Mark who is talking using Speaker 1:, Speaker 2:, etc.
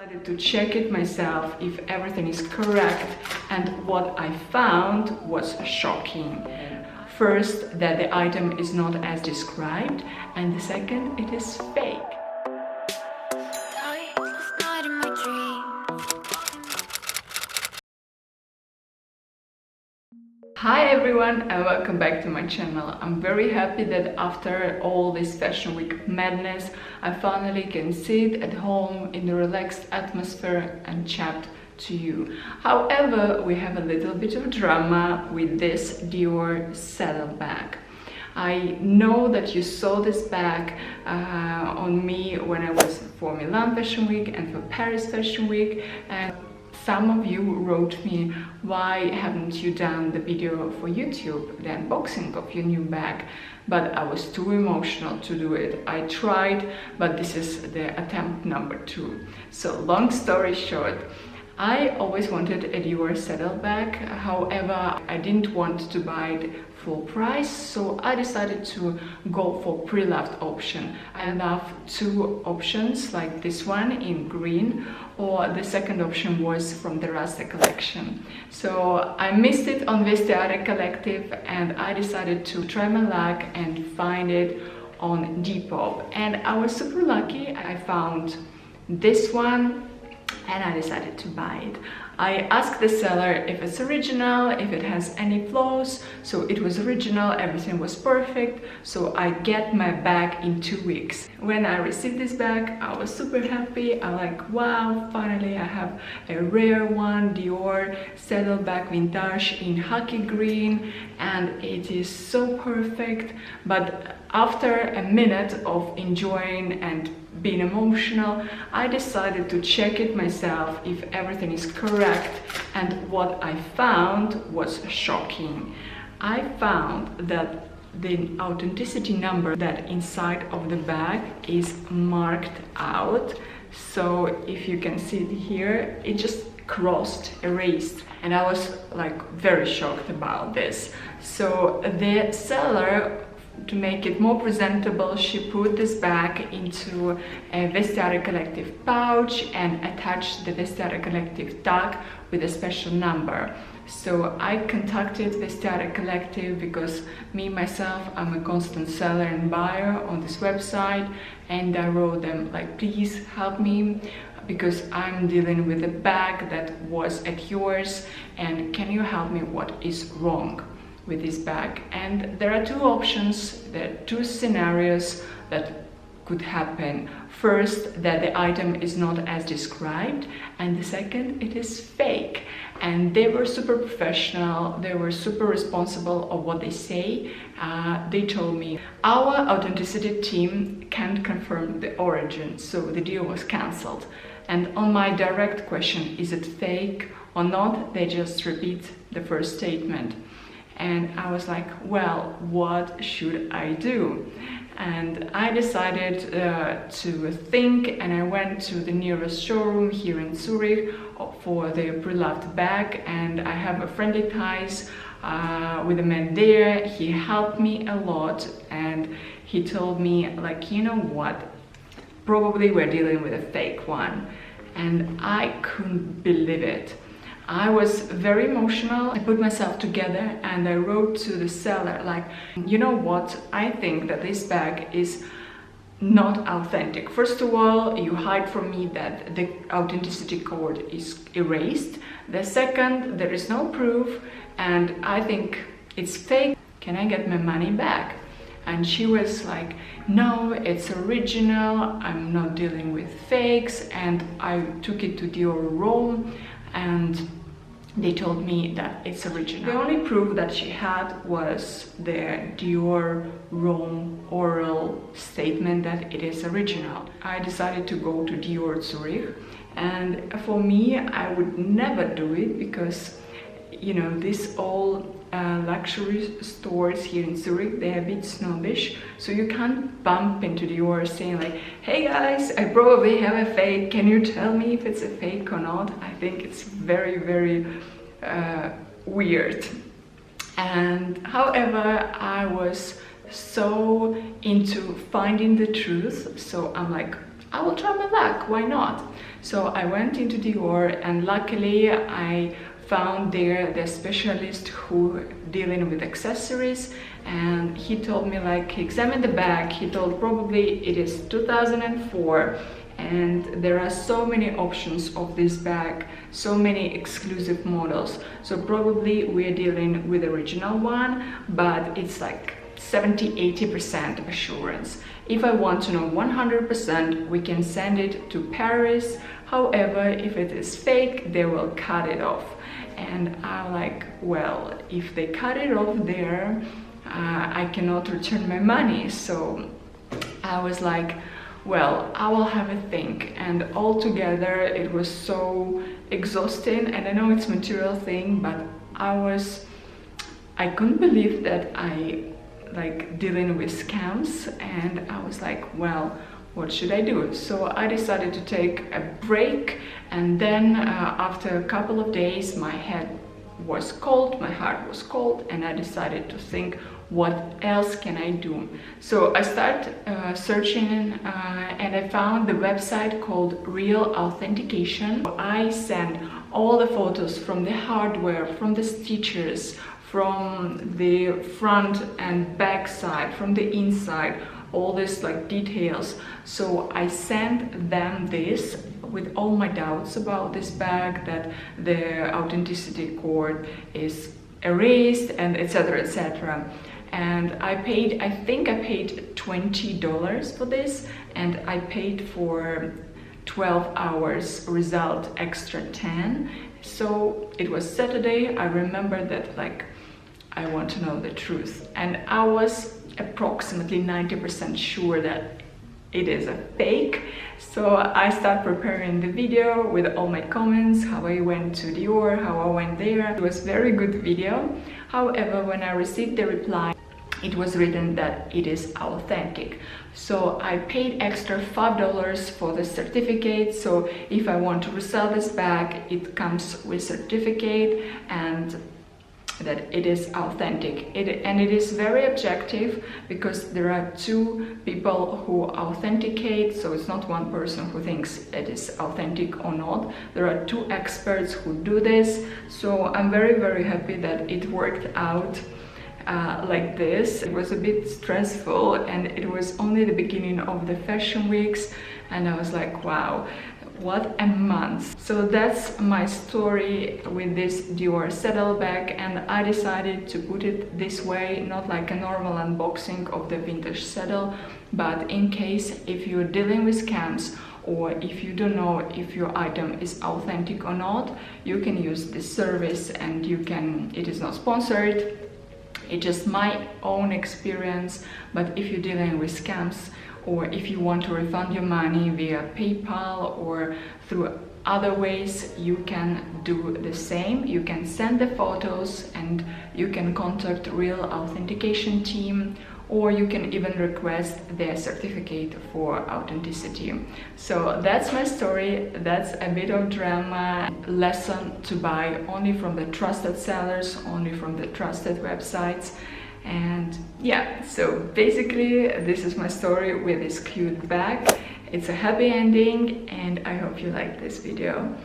Speaker 1: Decided to check it myself if everything is correct, and what I found was shocking. First, that the item is not as described, and the second, it is fake. Hi everyone and welcome back to my channel. I'm very happy that after all this fashion week madness, I finally can sit at home in the relaxed atmosphere and chat to you. However, we have a little bit of drama with this Dior Saddle bag. I know that you saw this bag on me when I was for Milan Fashion Week and for Paris Fashion Week, and some of you wrote me, why haven't you done the video for YouTube, the unboxing of your new bag? But I was too emotional to do it. I tried, but this is the attempt number 2. So long story short, I always wanted a Dior Saddle bag. However, I didn't want to buy it full price, so I decided to go for pre-loved option. I have 2 options, like this one in green, or the second option was from the Rasta collection. So I missed it on Vestiaire Collective and I decided to try my luck and find it on Depop. And I was super lucky. I found this one and I decided to buy it. I asked the seller if it's original, if it has any flaws. So it was original, everything was perfect. So I get my bag in 2 weeks. When I received this bag, I was super happy. I'm like, wow, finally I have a rare one, Dior Saddle bag vintage in khaki green, and it is so perfect. But after a minute of enjoying and being emotional, I decided to check it myself if everything is correct, and what I found was shocking. I found that the authenticity number that inside of the bag is marked out. So if you can see it here, it just crossed, erased, and I was like very shocked about this. So the seller, to make it more presentable, she put this bag into a Vestiaire Collective pouch and attached the Vestiaire Collective tag with a special number. So I contacted Vestiaire Collective because me myself, I'm a constant seller and buyer on this website, and I wrote them like, please help me because I'm dealing with a bag that was at yours, and can you help me what is wrong with this bag? And there are 2 options, there are 2 scenarios that could happen. First, that the item is not as described, and the second, it is fake. And they were super professional, they were super responsible of what they say. They told me, our authenticity team can't confirm the origin, so the deal was cancelled. And on my direct question, is it fake or not, they just repeat the first statement. And I was like, well, what should I do? And I decided to think, and I went to the nearest showroom here in Zurich for the pre-loved bag, and I have a friendly ties with a man there. He helped me a lot, and he told me, like, you know what, probably we're dealing with a fake one. And I couldn't believe it. I was very emotional. I put myself together and I wrote to the seller like, you know what, I think that this bag is not authentic. First of all, you hide from me that the authenticity code is erased. The second, there is no proof, and I think it's fake. Can I get my money back? And she was like, no, it's original, I'm not dealing with fakes. And I took it to Dior Rome, and they told me that it's original. The only proof that she had was the Dior Rome oral statement that it is original. I decided to go to Dior Zurich, and for me, I would never do it because, you know, this all luxury stores here in Zurich, they're a bit snobbish, so you can't bump into Dior saying like, hey guys, I probably have a fake, can you tell me if it's a fake or not? I think it's very, very weird. And however, I was so into finding the truth, so I'm like, I will try my luck, why not? So I went into Dior, and luckily I found there the specialist who dealing with accessories, and he told me, like, he examined the bag, he told probably it is 2004, and there are so many options of this bag, so many exclusive models, so probably we're dealing with the original one, but it's like 70-80% assurance. If I want to know 100%, we can send it to Paris. However, if it is fake, they will cut it off. And I'm like, well, if they cut it off there, I cannot return my money. So I was like, well, I will have a think. And altogether it was so exhausting, and I know it's a material thing, but I couldn't believe that I like dealing with scams, and I was like, well, what should I do? So I decided to take a break, and then after a couple of days my head was cold, my heart was cold, and I decided to think, what else can I do? So I started searching, and I found the website called Real Authentication. I sent all the photos from the hardware, from the stitches, from the front and back side, from the inside, all this like details. So I sent them this with all my doubts about this bag, that the authenticity code is erased, and etc, etc. And I think I paid $20 for this, and I paid for 12 hours, result extra 10. So it was Saturday. I remember that, like, I want to know the truth, and I was approximately 90% sure that it is a fake. So I started preparing the video with all my comments, how I went to Dior, how I went there. It was a very good video. However, when I received the reply, it was written that it is authentic. So I paid extra $5 for the certificate. So if I want to resell this bag, it comes with certificate and that it is authentic. And it is very objective, because there are two people who authenticate, so it's not one person who thinks it is authentic or not. There are two experts who do this. So I'm very happy that it worked out like this. It was a bit stressful, and it was only the beginning of the fashion weeks, and I was like, wow, what a month. So that's my story with this Dior Saddle bag, and I decided to put it this way, not like a normal unboxing of the vintage saddle, but in case if you're dealing with scams, or if you don't know if your item is authentic or not, you can use this service, and you can, it is not sponsored, it's just my own experience. But if you're dealing with scams, or if you want to refund your money via PayPal or through other ways, you can do the same. You can send the photos, and you can contact Real Authentication team, or you can even request their certificate for authenticity. So that's my story. That's a bit of drama. Lesson to buy only from the trusted sellers, only from the trusted websites. And yeah, so basically this is my story with this cute bag. It's a happy ending, and I hope you like this video.